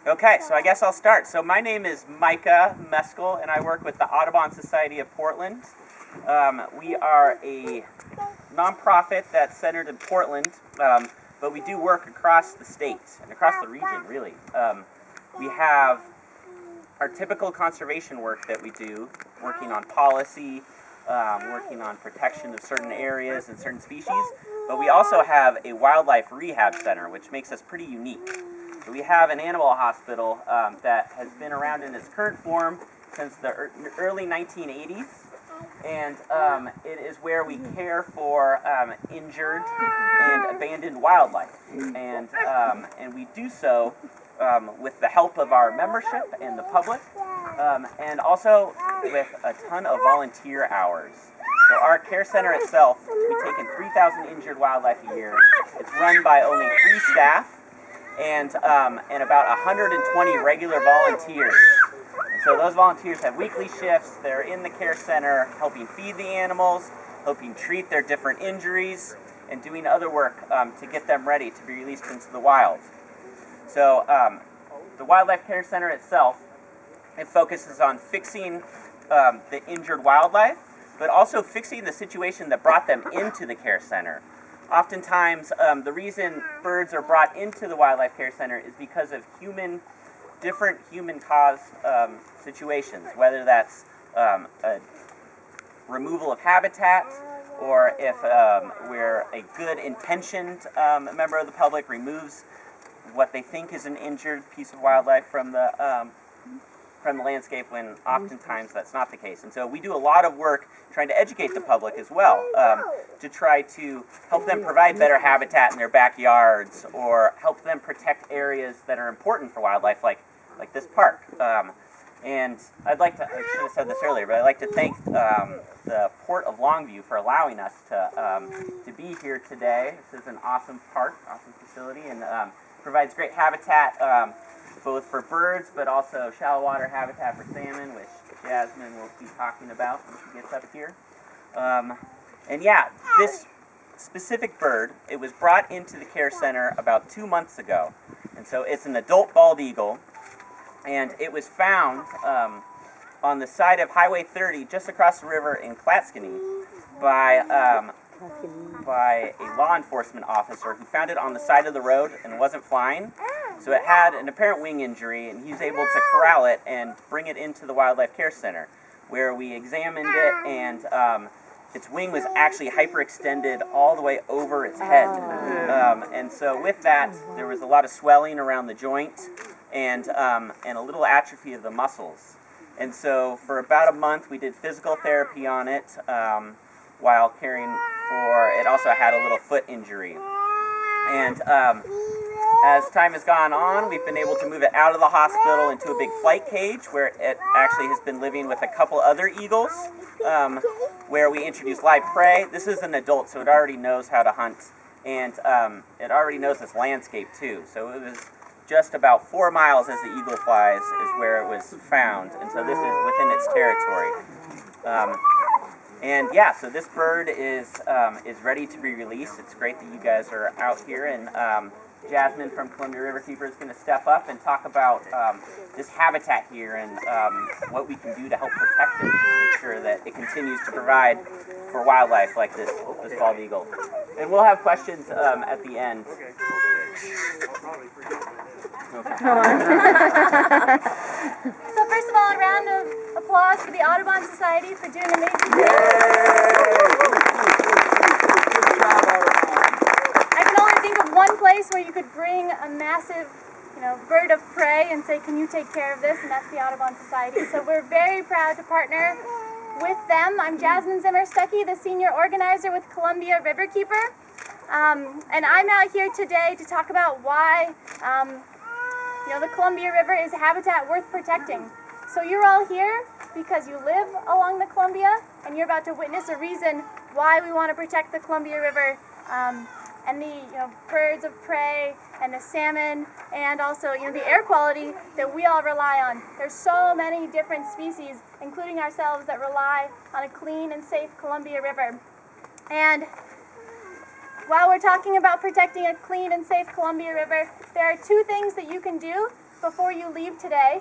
Okay, so I guess I'll start. So my name is Micah Meskel, and I work with the Audubon Society of Portland. We are a nonprofit that's centered in Portland, but we do work across the state and across the region, really. We have our typical conservation work that we do, working on policy, working on protection of certain areas and certain species, but we also have a wildlife rehab center, which makes us pretty unique. So we have an animal hospital that has been around in its current form since the early 1980s, and it is where we care for injured and abandoned wildlife, and we do so with the help of our membership and the public, and also with a ton of volunteer hours. So our care center itself, we take in 3,000 injured wildlife a year. It's run by only 3 staff and about 120 regular volunteers. And so those volunteers have weekly shifts. They're in the care center helping feed the animals, helping treat their different injuries, and doing other work to get them ready to be released into the wild. So the Wildlife Care Center itself, it focuses on fixing the injured wildlife, but also fixing the situation that brought them into the care center. Oftentimes, the reason birds are brought into the Wildlife Care Center is because of different human-caused situations, whether that's a removal of habitat, or if where a good-intentioned member of the public removes what they think is an injured piece of wildlife from the landscape, when oftentimes that's not the case. And so we do a lot of work trying to educate the public as well, to try to help them provide better habitat in their backyards, or help them protect areas that are important for wildlife, like this park. And I should have said this earlier, but I'd like to thank the Port of Longview for allowing us to be here today. This is an awesome park, awesome facility, and provides great habitat, both for birds, but also shallow water habitat for salmon, which Jasmine will be talking about when she gets up here. And yeah, this specific bird, it was brought into the care center about 2 months ago. And so it's an adult bald eagle, and it was found on the side of Highway 30, just across the river in Clatskanie, by a law enforcement officer who found it on the side of the road and wasn't flying. So it had an apparent wing injury, and he was able to corral it and bring it into the Wildlife Care Center, where we examined it, and its wing was actually hyperextended all the way over its head. And so with that, there was a lot of swelling around the joint, and a little atrophy of the muscles. And so for about a month, we did physical therapy on it, while caring for, it also had a little foot injury. And as time has gone on, we've been able to move it out of the hospital into a big flight cage, where it actually has been living with a couple other eagles, where we introduced live prey. This is an adult, so it already knows how to hunt, and it already knows this landscape too. So it was just about 4 miles as the eagle flies is where it was found, and so this is within its territory. And yeah, so this bird is ready to be released. It's great that you guys are out here, and Jasmine from Columbia River Keeper is going to step up and talk about this habitat here and what we can do to help protect it, to make sure that it continues to provide for wildlife like this bald eagle. And we'll have questions at the end. Okay. So first of all, a round of applause for the Audubon Society for doing amazing work. I can only think of one place where you could bring a massive, bird of prey and say, "Can you take care of this?" And that's the Audubon Society. So we're very proud to partner with them. I'm Jasmine Zimmer-Stuckey, the senior organizer with Columbia River Keeper, and I'm out here today to talk about why the Columbia River is a habitat worth protecting. So you're all here because you live along the Columbia, and you're about to witness a reason why we want to protect the Columbia River, and the birds of prey and the salmon, and also the air quality that we all rely on. There's so many different species, including ourselves, that rely on a clean and safe Columbia River. And while we're talking about protecting a clean and safe Columbia River, there are 2 things that you can do before you leave today,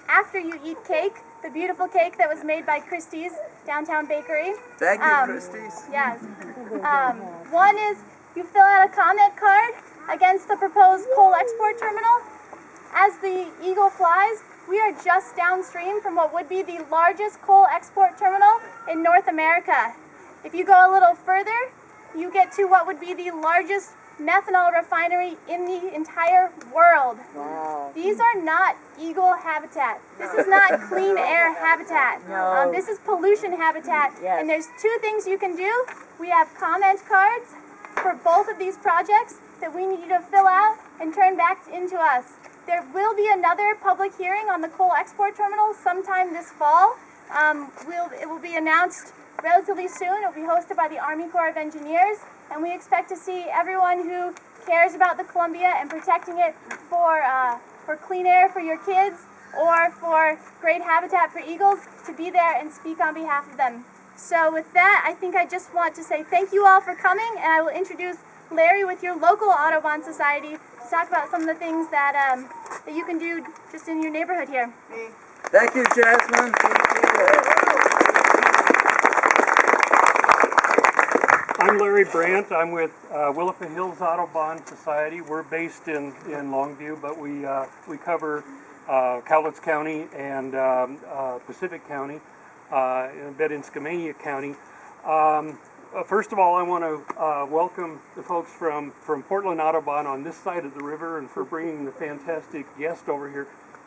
after you eat cake, the beautiful cake that was made by Christie's Downtown Bakery. Thank you, Christie's. Yes. One is you fill out a comment card against the proposed coal export terminal. As the eagle flies, we are just downstream from what would be the largest coal export terminal in North America. If you go a little further, you get to what would be the largest methanol refinery in the entire world. Wow. These are not eagle habitat. This is not clean air habitat. No. This is pollution habitat. Yes. And there's two things you can do. We have comment cards for both of these projects that we need you to fill out and turn back into us. There will be another public hearing on the coal export terminal sometime this fall. It will be announced relatively soon. It will be hosted by the Army Corps of Engineers, and we expect to see everyone who cares about the Columbia and protecting it for clean air for your kids or for great habitat for eagles to be there and speak on behalf of them. So with that, I think I just want to say thank you all for coming, and I will introduce Larry with your local Audubon Society to talk about some of the things that that you can do just in your neighborhood here. Thank you, Jasmine. I'm Larry Brandt. I'm with Willow Hills Audubon Society. We're based in Longview, but we cover Cowlitz County and Pacific County, a bit in Skamania County. First of all, I want to welcome the folks from Portland Audubon on this side of the river and for bringing the fantastic guest over here.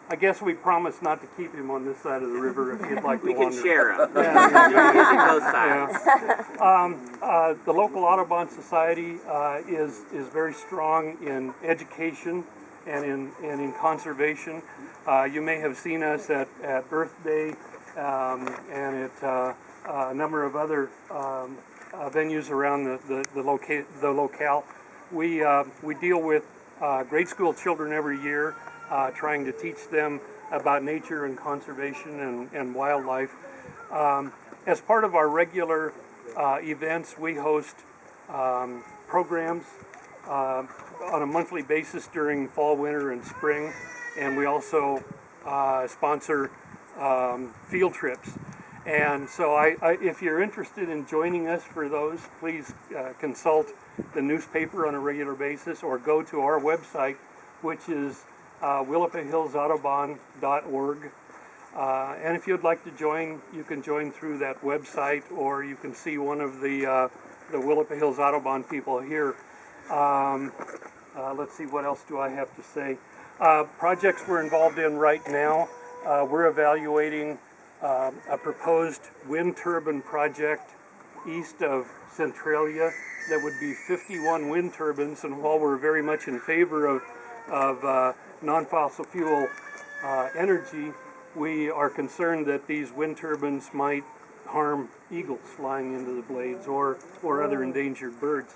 I guess we promised not to keep him on this side of the river if you'd like to We wander. can share them. Yeah. Using both sides. Yeah. The local Audubon Society is very strong in education and in conservation. You may have seen us at Earth Day and at a number of other venues around the locale. We deal with grade school children every year, trying to teach them about nature and conservation and wildlife. As part of our regular events, we host programs on a monthly basis during fall, winter, and spring, and we also sponsor field trips. And so if you're interested in joining us for those, please consult the newspaper on a regular basis or go to our website, which is willowhillsaudubon.org. And if you'd like to join, you can join through that website, or you can see one of the Willow Hills Audubon people here. Let's see, what else do I have to say? Projects we're involved in right now, we're evaluating a proposed wind turbine project east of Centralia that would be 51 wind turbines, and while we're very much in favor of non-fossil fuel energy, we are concerned that these wind turbines might harm eagles flying into the blades or other endangered birds.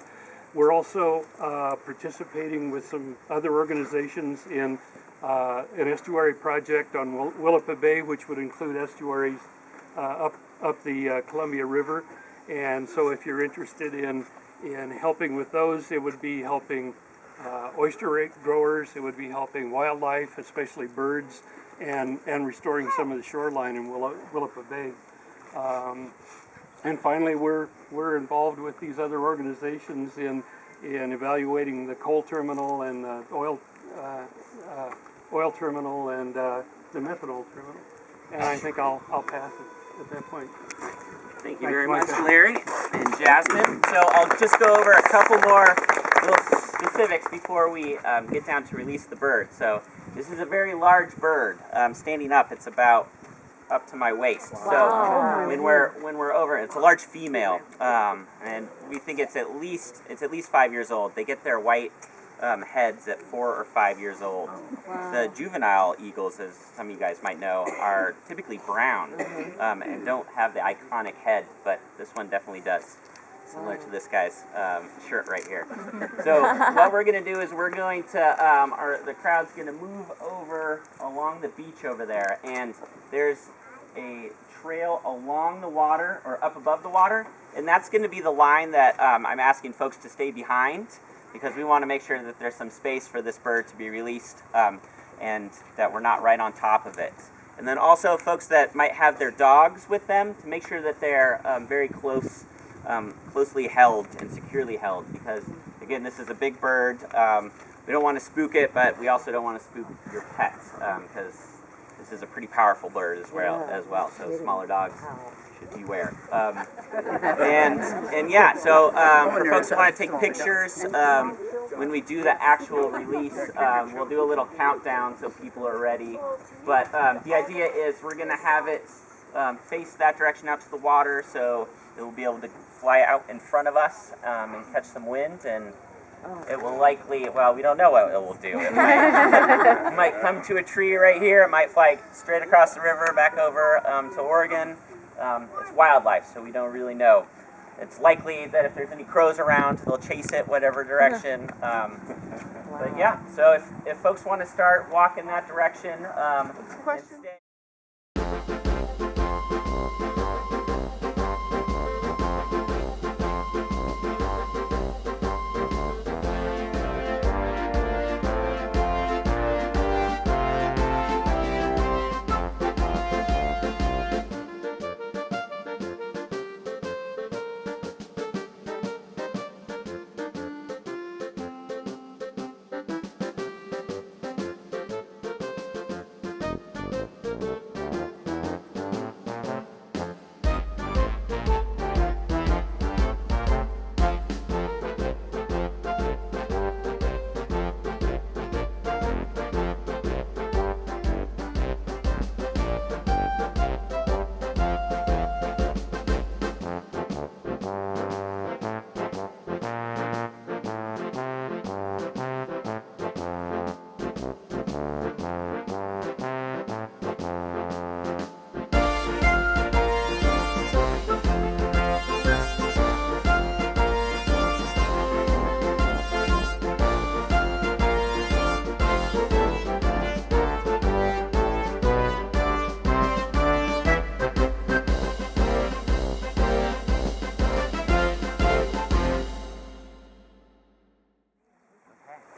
We're also participating with some other organizations in an estuary project on Willapa Bay, which would include estuaries up the Columbia River. And so if you're interested in helping with those, it would be helping oyster growers, it would be helping wildlife, especially birds, and restoring some of the shoreline in Willapa Bay. And finally, we're involved with these other organizations in evaluating the coal terminal and the oil terminal and the methanol terminal. And I think I'll pass it at that point. Thank you very much, Larry and Jasmine. So I'll just go over a couple more little specifics before we get down to release the bird. So this is a very large bird. Standing up, it's about up to my waist. Wow. So when we're over, it's a large female, and we think it's at least 5 years old. They get their white heads at 4 or 5 years old. Wow. The juvenile eagles, as some of you guys might know, are typically brown and don't have the iconic head, but this one definitely does, similar to this guy's shirt right here. So what we're going to do is we're going to, the crowd's going to move over along the beach over there, and there's a trail along the water or up above the water, and that's going to be the line that I'm asking folks to stay behind, because we want to make sure that there's some space for this bird to be released. and that we're not right on top of it. And then also folks that might have their dogs with them, to make sure that they're very closely held and securely held, because again, this is a big bird. We don't want to spook it, but we also don't want to spook your pets, because this is a pretty powerful bird as well. So smaller dogs should beware. And yeah, so for folks who want to take pictures, when we do the actual release, we'll do a little countdown so people are ready. But the idea is we're going to have it face that direction out to the water, so it will be able to fly out in front of us and catch some wind, and it will likely, well, we don't know what it will do. It might come to a tree right here. It might fly straight across the river back over to Oregon. It's wildlife, so we don't really know. It's likely that if there's any crows around, they'll chase it whatever direction. But yeah, so if folks want to start walking that direction, and stay.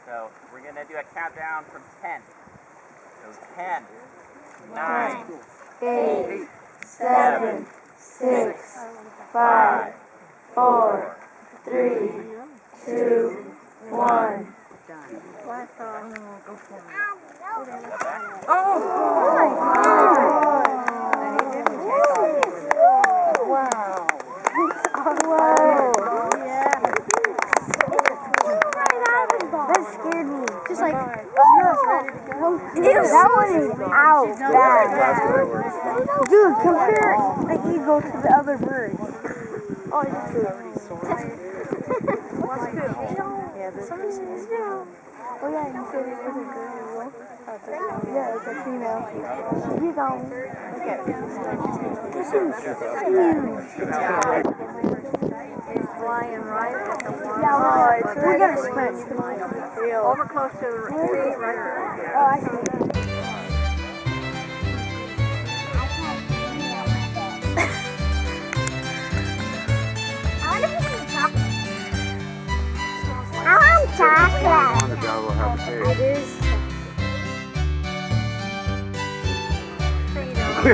So we're going to do a countdown from 10. So 10, 9, 8, 7, 6, 5, 4, 3, 2, 1. Just like, that one is out bad. Dude, compare the eagle to the other birds. Oh, it's true. What's good? Oh yeah, you said it was a girl eagle. Yeah, it's a female. You don't. Okay. This is huge. It's flying right at the water. Yeah, we're gonna sprint. Over close to the tree right there. Oh, I see. I want chocolate. It is. I